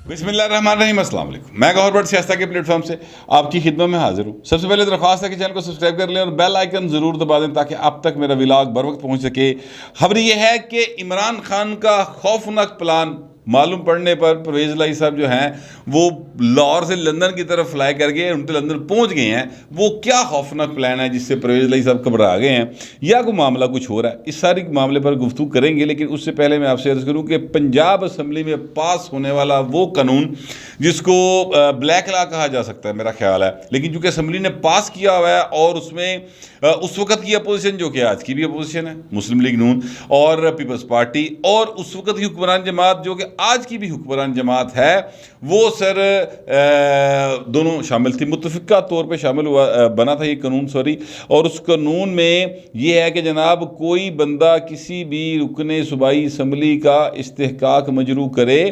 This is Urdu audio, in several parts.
بسم اللہ الرحمن الرحیم۔ السلام علیکم، میں گوہر بٹ سیاستہ کے پلیٹ فارم سے آپ کی خدمت میں حاضر ہوں۔ سب سے پہلے درخواست ہے کہ چینل کو سبسکرائب کر لیں اور بیل آئیکن ضرور دبا دیں تاکہ اب تک میرا ولاگ بر وقت پہنچ سکے۔ خبر یہ ہے کہ عمران خان کا خوفناک پلان معلوم پڑنے پر پرویز الہی صاحب جو ہیں وہ لاہور سے لندن کی طرف فلائی کر گئے، ان کے لندن پہنچ گئے ہیں۔ وہ کیا خوفناک پلان ہے جس سے پرویز الہی صاحب گھبرا گئے ہیں، یا کوئی معاملہ کچھ ہو رہا ہے، اس سارے معاملے پر گفتگو کریں گے۔ لیکن اس سے پہلے میں آپ سے عرض کروں کہ پنجاب اسمبلی میں پاس ہونے والا وہ قانون جس کو بلیک لا کہا جا سکتا ہے میرا خیال ہے، لیکن چونکہ اسمبلی نے پاس کیا ہوا ہے اور اس میں اس وقت کی اپوزیشن جو کہ آج کی بھی اپوزیشن ہے، مسلم لیگ نون اور پیپلز پارٹی، اور اس وقت کی حکمران جماعت جو کہ آج کی بھی حکمران جماعت ہے، وہ سر دونوں شامل تھی، متفقہ طور پہ شامل ہوا بنا تھا یہ قانون اور اس قانون میں یہ ہے کہ جناب کوئی بندہ کسی بھی رکن صوبائی اسمبلی کا استحقاق مجروح کرے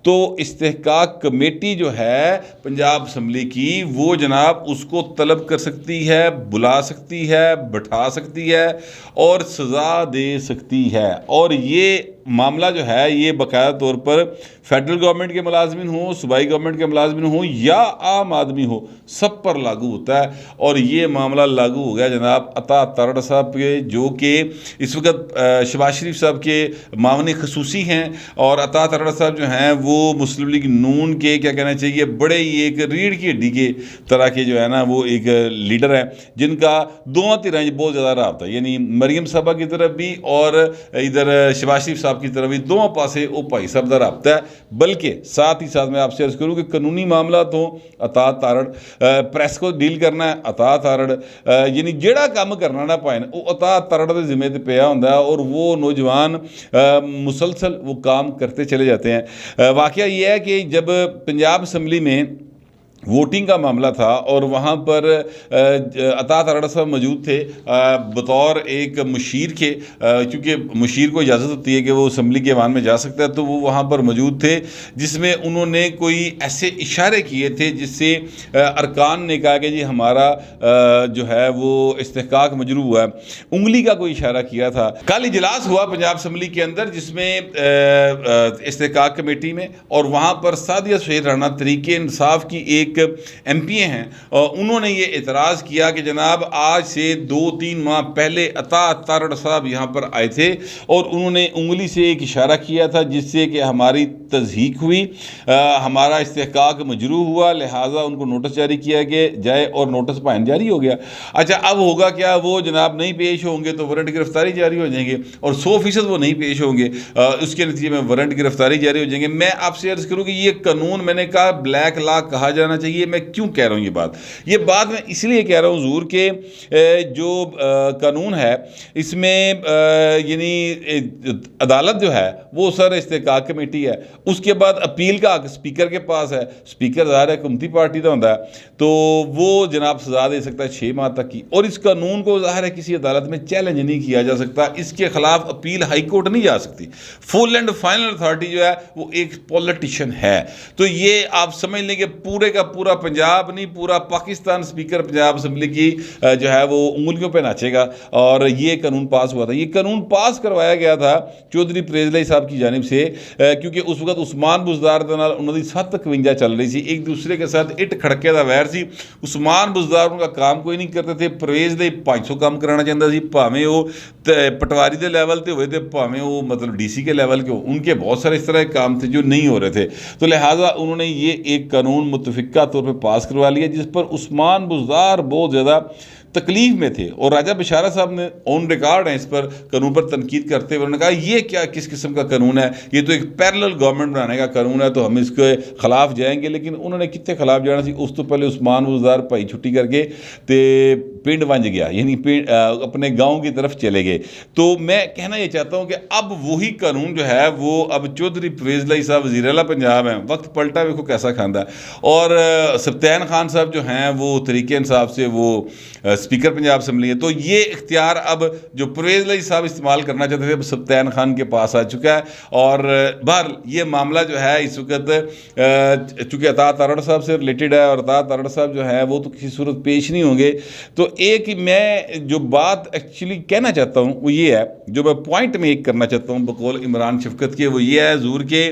تو استحقاق کمیٹی جو ہے پنجاب اسمبلی کی وہ جناب اس کو طلب کر سکتی ہے، بلا سکتی ہے، بٹھا سکتی ہے اور سزا دے سکتی ہے۔ اور یہ معاملہ جو ہے یہ باقاعدہ طور پر فیڈرل گورنمنٹ کے ملازمین ہوں، صوبائی گورنمنٹ کے ملازمین ہوں یا عام آدمی ہو، سب پر لاگو ہوتا ہے۔ اور یہ معاملہ لاگو ہو گیا جناب عطا تارڑ صاحب کے، جو کہ اس وقت شہباز شریف صاحب کے معاون خصوصی ہیں، اور عطا تارڑ صاحب جو ہیں وہ مسلم لیگ نون کے کیا کہنا چاہیے بڑے ہی ایک ریڑھ کی ہڈی کے طرح کے جو ہے نا وہ ایک لیڈر ہیں، جن کا دونوں طرح بہت زیادہ رابطہ ہے، یعنی مریم صاحبہ کی طرف بھی اور ادھر شہباز شریف صاحب کی طرف بھی، دونوں پاسے او بھائی صاحب کا رابطہ ہے۔ بلکہ ساتھ ہی ساتھ میں آپ سے عرض کروں کہ قانونی معاملات ہوں عطا تارڑ، پریس کو ڈیل کرنا ہے عطا تارڑ، یعنی جیڑا کام کرنا نہ پائے وہ عطا تارڑ کے ذمہ تے پیا ہوندا ہے، اور وہ نوجوان مسلسل وہ کام کرتے چلے جاتے ہیں۔ واقعہ یہ ہے کہ جب پنجاب اسمبلی میں ووٹنگ کا معاملہ تھا اور وہاں پر عطا تارڑ صاحب موجود تھے بطور ایک مشیر کے، چونکہ مشیر کو اجازت ہوتی ہے کہ وہ اسمبلی کے ایوان میں جا سکتا ہے، تو وہ وہاں پر موجود تھے، جس میں انہوں نے کوئی ایسے اشارے کیے تھے جس سے ارکان نے کہا کہ جی ہمارا جو ہے وہ استحقاق مجروح ہوا ہے، انگلی کا کوئی اشارہ کیا تھا۔ کل اجلاس ہوا پنجاب اسمبلی کے اندر جس میں استحقاق کمیٹی میں، اور وہاں پر سعدیہ سہیل رانا تحریک انصاف کی ایک ایم پی ہیں، انہوں نے یہ اعتراض کیا کہ جناب آج سے 2-3 ماہ پہلے عطا تارڑ صاحب یہاں پر آئے تھے اور انہوں نے انگلی سے ایک اشارہ کیا تھا جس سے کہ ہماری تضحیق ہوئی، ہمارا استحقاق مجروح ہوا، لہٰذا ان کو نوٹس جاری کیا جائے اور نوٹس پائن جاری ہو گیا۔ اچھا اب ہوگا کیا، وہ جناب نہیں پیش ہوں گے تو وارنٹ گرفتاری جاری ہو جائیں گے، اور 100% وہ نہیں پیش ہوں گے، اس کے نتیجے میں وارنٹ گرفتاری جاری ہو جائیں گے۔ میں آپ سے عرض کروں کہ یہ قانون میں نے کہا بلیک لا کہا جانا چاہیے۔ میں کیوں کہہ رہا ہوں یہ بات میں اس لیے کہہ رہا ہوں حضور کہ جو قانون ہے اس میں یعنی عدالت جو ہے وہ سر استحقاق کمیٹی ہے، اس کے بعد اپیل کا حق اسپیکر کے پاس ہے، اسپیکر ظاہر ہے حکومتی پارٹی کا ہوتا ہے، تو وہ جناب سزا دے سکتا ہے 6 ماہ تک کی، اور اس قانون کو ظاہر ہے کسی عدالت میں چیلنج نہیں کیا جا سکتا، اس کے خلاف اپیل ہائی کورٹ نہیں جا سکتی۔ فل اینڈ فائنل اتھارٹی جو ہے وہ ایک پولیٹیشین ہے، تو یہ آپ سمجھ لیں کہ پورے کا پورا پنجاب نہیں پورا پاکستان اسپیکر پنجاب اسمبلی کی جو ہے وہ انگلیوں پہ ناچے گا۔ اور یہ قانون پاس ہوا تھا، یہ قانون پاس کروایا گیا تھا چودھری پرویز الہی صاحب کی جانب سے، کیونکہ اس وقت عثمان بزدار دے نال انہاں دی 751 چل رہی سی، ایک دوسرے کے ساتھ اٹ کھڑکے دا ویر سی۔ عثمان بزدار ان کا کام کوئی نہیں کرتے تھے، پرویز الہی 500 کام کرانا چاہتا سی، بھاویں وہ پٹواری دے لیول تے ہوئے تھے، بھاویں وہ مطلب ڈی سی کے لیول کے، ان کے بہت سارے اس طرح کے کام تھے جو نہیں ہو رہے تھے، تو لہٰذا انہوں نے یہ ایک قانون متفقہ طور پہ پاس کروا لیا جس پر عثمان بزدار بہت زیادہ تکلیف میں تھے، اور راجہ بشارہ صاحب نے آن ریکارڈ ہیں اس پر قانون پر تنقید کرتے ہوئے، انہوں نے کہا یہ کیا کس قسم کا قانون ہے، یہ تو ایک پیرلل گورنمنٹ بنانے کا قانون ہے، تو ہم اس کے خلاف جائیں گے۔ لیکن انہوں نے کتنے خلاف جانا سی، اس تو پہلے عثمان بزدار بھائی چھٹی کر کے تے پنڈ ونج گیا، یعنی اپنے گاؤں کی طرف چلے گئے۔ تو میں کہنا یہ چاہتا ہوں کہ اب وہی قانون جو ہے وہ اب چودھری پرویز الہی صاحب وزیر اعلیٰ پنجاب ہیں، وقت پلٹا ویکھو کیسا کھاندہ ہے، اور سبطین خان صاحب جو ہیں وہ تحریک انصاف سے وہ اسپیکر پنجاب اسمبلی ہے، تو یہ اختیار اب جو پرویز الہی صاحب استعمال کرنا چاہتے تھے اب سبطین خان کے پاس آ چکا ہے۔ اور بہر یہ معاملہ جو ہے اس وقت چونکہ عطا تارڑ صاحب سے ریلیٹڈ ہے، اور عطا تارڑ صاحب جو ہے وہ تو کسی صورت پیش نہیں ہوں گے، تو ایک میں جو بات ایکچولی کہنا چاہتا ہوں وہ یہ ہے، جو میں پوائنٹ میں ایک کرنا چاہتا ہوں بقول عمران شفقت کے، وہ یہ ہے حضور کہ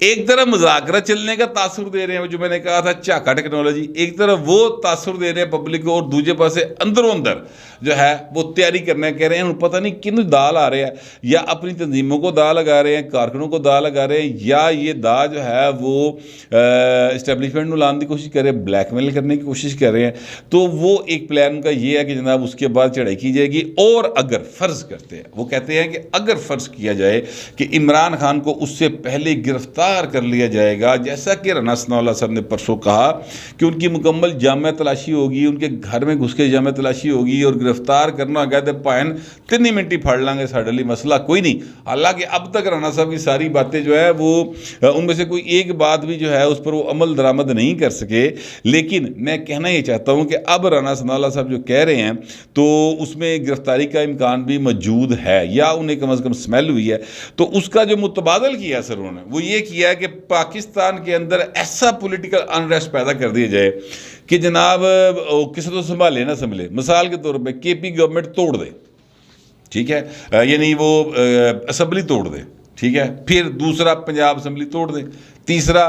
ایک طرف مذاکرات چلنے کا تاثر دے رہے ہیں جو میں نے کہا تھا چاکا ٹیکنالوجی، ایک طرف وہ تاثر دے رہے ہیں پبلک کو، اور دوسرے پاس اندروں اندر جو ہے وہ تیاری کرنا کہہ رہے ہیں، پتہ نہیں کن داء آ رہے ہیں، یا اپنی تنظیموں کو داء لگا رہے ہیں، کارکنوں کو داء لگا رہے ہیں، یا یہ داء جو ہے وہ اسٹیبلشمنٹ میں لانے کی کوشش کر رہے ہیں، بلیک میل کرنے کی کوشش کر رہے ہیں۔ تو وہ ایک پلان ان کا یہ ہے کہ جناب اس کے بعد چڑھائی کی جائے گی، اور اگر فرض کرتے ہیں، وہ کہتے ہیں کہ اگر فرض کیا جائے کہ عمران خان کو اس سے پہلے گرفتار کر لیا جائے گا، جیسا کہ رانا ثناء اللہ صاحب نے پرسوں کہا کہ ان کی مکمل جامع تلاشی ہوگی، ان کے گھر میں گھس کے جامع تلاشی ہوگی، اور گرفتار کرنا کہتے پائن 3 منٹ ہی پھڑ لیں گے، ساڑھے لیے مسئلہ کوئی نہیں۔ حالانکہ اب تک رانا صاحب کی ساری باتیں جو ہے وہ ان میں سے کوئی ایک بات بھی جو ہے اس پر وہ عمل درآمد نہیں کر سکے، لیکن میں کہنا یہ چاہتا ہوں کہ اب رانا ثناء اللہ صاحب جو کہہ رہے ہیں تو اس میں گرفتاری کا امکان بھی موجود ہے، یا انہیں کم از کم سمیل ہوئی ہے۔ تو اس کا جو متبادل کیا سر انہوں نے وہ یہ کیا ہے کہ پاکستان کے اندر ایسا پولیٹیکل انریسٹ پیدا کر دیا جائے کہ جناب کسی تو سنبھالے نہ سنبھلے۔ مثال کے طور پہ کے پی گورنمنٹ توڑ دے، ٹھیک ہے، یعنی وہ اسمبلی توڑ دے، ٹھیک ہے، پھر دوسرا پنجاب اسمبلی توڑ دے، تیسرا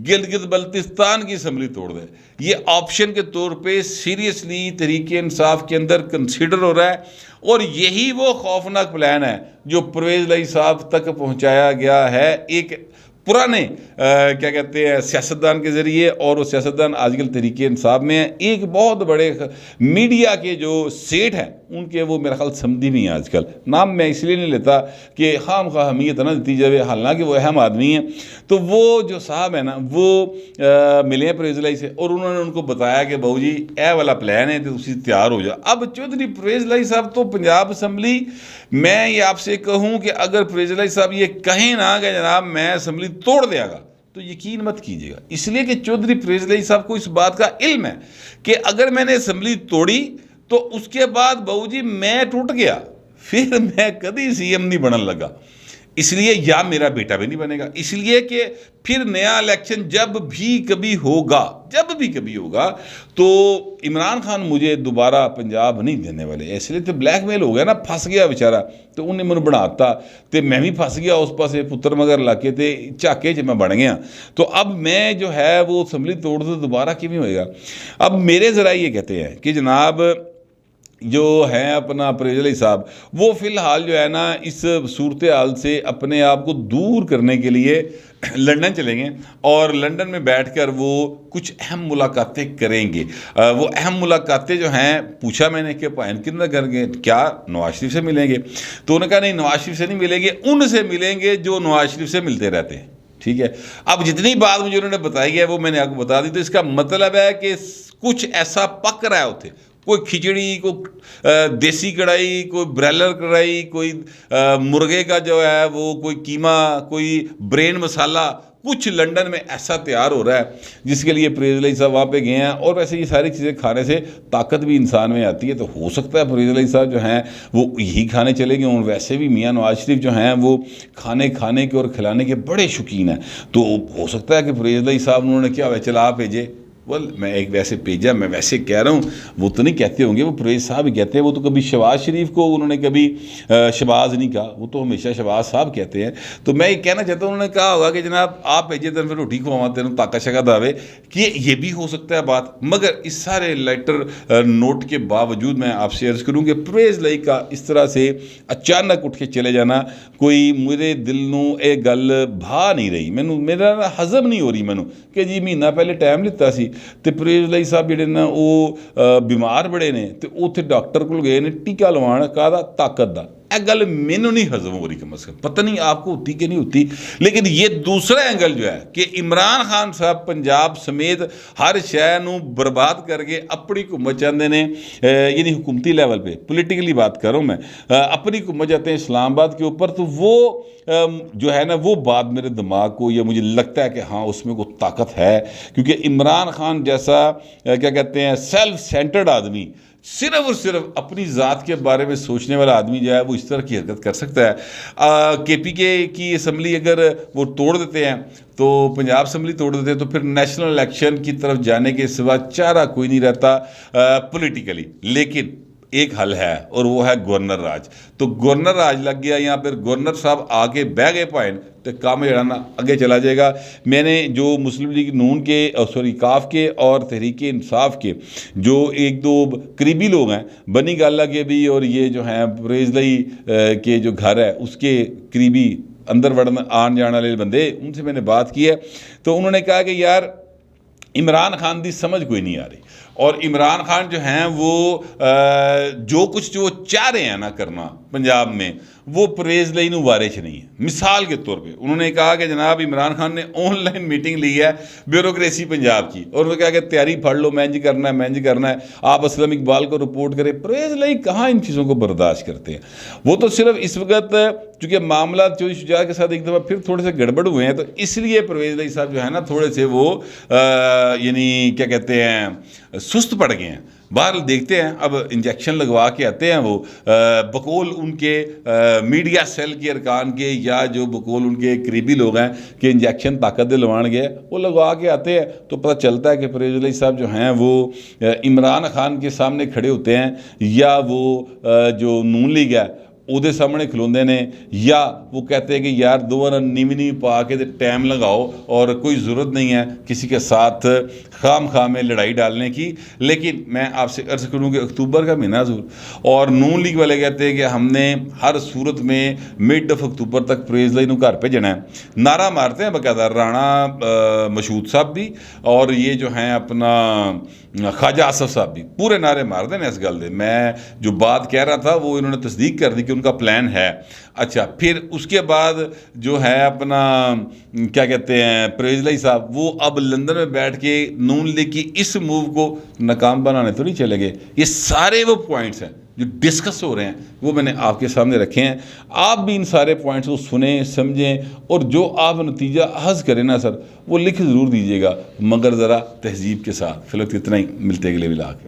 گلگت بلتستان کی اسمبلی توڑ دے۔ یہ آپشن کے طور پہ سیریسلی تحریک انصاف کے اندر کنسیڈر ہو رہا ہے، اور یہی وہ خوفناک پلان ہے جو پرویز لائی صاحب تک پہنچایا گیا ہے ایک پرانے کیا کہتے ہیں سیاستدان کے ذریعے، اور وہ سیاستدان آج کل تحریک انصاف میں ہیں۔ ایک بہت بڑے میڈیا کے جو سیٹ ہیں ان کے وہ میرا خیال سمدھی بھی ہیں آج کل، نام میں اس لیے نہیں لیتا کہ خام خواہ اہمیت نہ دیتی جائے، حالانکہ وہ اہم آدمی ہیں۔ تو وہ جو صاحب ہیں نا وہ ملے ہیں پرویز لائی سے، اور انہوں نے ان کو بتایا کہ بہو جی اے والا پلان ہے تو اسی تیار ہو جا۔ اب چودھری پرویز لائی صاحب تو پنجاب اسمبلی، میں یہ آپ سے کہوں کہ اگر پرویز لائی صاحب یہ کہیں نا کہ جناب میں اسمبلی توڑ دیا گا تو یقین مت کیجیے گا، اس لیے کہ چودھری پرویز لائی صاحب کو اس بات کا علم ہے کہ اگر میں نے اسمبلی توڑی تو اس کے بعد بہو جی میں ٹوٹ گیا، پھر میں کبھی سی ایم نہیں بننے لگا، اس لیے یا میرا بیٹا بھی نہیں بنے گا، اس لیے کہ پھر نیا الیکشن جب بھی کبھی ہوگا تو عمران خان مجھے دوبارہ پنجاب نہیں دینے والے، اس لیے تو بلیک میل ہو گیا نا، پھنس گیا بیچارہ، تو انہیں من بناتا تو میں بھی پھنس گیا اس پاس پتر مگر علاقے تے چاکے میں بن گیا، تو اب میں جو ہے وہ اسمبلی توڑ دوں دوبارہ کیوں ہوئے گا۔ اب میرے ذرائع یہ کہتے ہیں کہ جناب جو ہیں اپنا پرویز لائی صاحب وہ فی الحال جو ہے نا اس صورتحال سے اپنے آپ کو دور کرنے کے لیے لنڈن چلیں گے، اور لنڈن میں بیٹھ کر وہ کچھ اہم ملاقاتیں کریں گے۔ وہ اہم ملاقاتیں جو ہیں پوچھا میں نے کہ پائن کن کر گے، کیا نواز شریف سے ملیں گے؟ تو انہوں نے کہا نہیں نواز شریف سے نہیں ملیں گے، ان سے ملیں گے جو نواز شریف سے ملتے رہتے ہیں، ٹھیک ہے۔ اب جتنی بات مجھے انہوں نے بتائی ہے وہ میں نے آپ کو بتا دی، تو اس کا مطلب ہے کہ کچھ ایسا پک رہا ہے ہوتے، کوئی کھچڑی، کوئی دیسی کڑھائی، کوئی برائلر کڑھائی، کوئی مرغے کا جو ہے وہ کوئی قیمہ، کوئی برین مسالہ، کچھ لنڈن میں ایسا تیار ہو رہا ہے جس کے لیے پرویز لائی صاحب وہاں پہ گئے ہیں۔ اور ویسے یہ ساری چیزیں کھانے سے طاقت بھی انسان میں آتی ہے، تو ہو سکتا ہے پرویز لائی صاحب جو ہیں وہ یہی کھانے چلے گئے، اور ویسے بھی میاں نواز شریف جو ہیں وہ کھانے کے اور کھلانے کے بڑے شوقین ہیں، تو ہو سکتا ہے کہ پرویز لائی صاحب انہوں نے کیا ہوا چلا آپ بھیجے، میں ایک ویسے بھیجا، میں ویسے کہہ رہا ہوں، وہ تو نہیں کہتے ہوں گے، وہ پرویز صاحب ہی کہتے ہیں، وہ تو کبھی شہباز شریف کو انہوں نے کبھی شہباز نہیں کہا، وہ تو ہمیشہ شہباز صاحب کہتے ہیں۔ تو میں یہ کہنا چاہتا ہوں انہوں نے کہا ہوگا کہ جناب آپ بھیجے تین پھر روٹی کھواؤں تین طاقت شکا داوے، کہ یہ بھی ہو سکتا ہے بات۔ مگر اس سارے لیٹر نوٹ کے باوجود میں آپ سے عرض کروں کہ پرویز لائی کا اس طرح سے اچانک اٹھ کے چلے جانا کوئی میرے دل نو اے گل بھا نہیں رہی، میرا ہضم نہیں ہو رہی مینوں کہ جی مہینہ پہلے ٹائم لیتا سی تے پرویز لائی صاحب جڑے نا وہ بیمار بڑے نے تے اوتھے ڈاکٹر کول گئے نے ٹیکا لوان کہدا طاقت دا، اے گل مینوں نہیں ہضم ہو رہی کم از کم، پتہ نہیں آپ کو ہوتی کہ نہیں ہوتی۔ لیکن یہ دوسرا اینگل جو ہے کہ عمران خان صاحب پنجاب سمیت ہر شے نو برباد کر کے اپنی حکومت چاہتے ہیں، یعنی حکومتی لیول پہ پولیٹیکلی بات کر رہا ہوں میں، اپنی حکومت چاہتے ہیں اسلام آباد کے اوپر، تو وہ جو ہے نا وہ بات میرے دماغ کو یا مجھے لگتا ہے کہ ہاں اس میں کوئی طاقت ہے، کیونکہ عمران خان جیسا کیا کہتے ہیں سیلف سینٹرڈ آدمی، صرف اور صرف اپنی ذات کے بارے میں سوچنے والا آدمی جو ہے وہ اس طرح کی حرکت کر سکتا ہے۔ کے پی کے کی اسمبلی اگر وہ توڑ دیتے ہیں تو پنجاب اسمبلی توڑ دیتے ہیں تو پھر نیشنل الیکشن کی طرف جانے کے سوا چارہ کوئی نہیں رہتا پولیٹیکلی۔ لیکن ایک حل ہے اور وہ ہے گورنر راج. تو گورنر راج لگ گیا یہاں پھر گورنر صاحب آگے بہ گئے پوائنٹ تو کام جڑا نا اگے چلا جائے گا. میں نے جو مسلم لیگ نون کے کاف کے اور تحریک انصاف کے جو ایک دو قریبی لوگ ہیں, بنی گالہ کے بھی اور یہ جو ہیں پرویز لائی کے جو گھر ہے اس کے قریبی اندر وڑن آن جان والے بندے, ان سے میں نے بات کی ہے. تو انہوں نے کہا کہ یار عمران خان دی سمجھ کوئی نہیں آ رہی, اور عمران خان جو ہیں وہ جو کچھ جو چاہ رہے ہیں نا کرنا پنجاب میں وہ پرویز لائی نو وارے چ نہیں ہے. مثال کے طور پہ انہوں نے کہا کہ جناب عمران خان نے آن لائن میٹنگ لی ہے بیوروکریسی پنجاب کی, اور انہوں نے کہا کہ تیاری پڑھ لو, مینج کرنا ہے, آپ اسلم اقبال کو رپورٹ کریں. پرویز لائی کہاں ان چیزوں کو برداشت کرتے ہیں. وہ تو صرف اس وقت چونکہ معاملات چودھری شجاعت کے ساتھ ایک دفعہ پھر تھوڑے سے گڑبڑ ہوئے ہیں, تو اس لیے پرویز لائی صاحب جو ہے نا تھوڑے سے وہ یعنی کیا کہتے ہیں سست پڑ گئے ہیں. بہرحال دیکھتے ہیں, اب انجیکشن لگوا کے آتے ہیں وہ بقول ان کے میڈیا سیل کے ارکان کے یا جو بقول ان کے قریبی لوگ ہیں کہ انجیکشن طاقت دے لوان گئے, وہ لگوا کے آتے ہیں تو پتہ چلتا ہے کہ پرویز لائی صاحب جو ہیں وہ عمران خان کے سامنے کھڑے ہوتے ہیں یا وہ جو نون لیگ ہے وہ سامنے کھلوندے نے, یا وہ کہتے ہیں کہ یار دوبارہ نیوی پا کے ٹائم لگاؤ اور کوئی ضرورت نہیں ہے کسی کے ساتھ خام میں لڑائی ڈالنے کی. لیکن میں آپ سے عرض کروں کہ اکتوبر کا مہینہ ضرور, اور نون لیگ والے کہتے ہیں کہ ہم نے ہر صورت میں مڈ آف اکتوبر تک پرویز لائی نو گھر بھیجنا ہے. نعرہ مارتے ہیں باقاعدہ رانا مشہود صاحب بھی اور یہ جو ہیں اپنا خواجہ آصف صاحب بھی پورے نعرے مار دیں اس گل دے. میں جو بات کہہ رہا تھا وہ انہوں نے تصدیق کر دی کہ ان کا پلان ہے. اچھا پھر اس کے بعد جو ہے اپنا کیا کہتے ہیں پرویز لائی صاحب وہ اب لندن میں بیٹھ کے نون لیگ کی اس موو کو ناکام بنانے تو نہیں چلے گئے. یہ سارے وہ پوائنٹس ہیں جو ڈسکس ہو رہے ہیں وہ میں نے آپ کے سامنے رکھے ہیں. آپ بھی ان سارے پوائنٹس کو سنیں سمجھیں اور جو آپ نتیجہ اخذ کریں نا سر وہ لکھ ضرور دیجیے گا, مگر ذرا تہذیب کے ساتھ. فی الوقت اتنا ہی, ملتے اگلے ولاگ.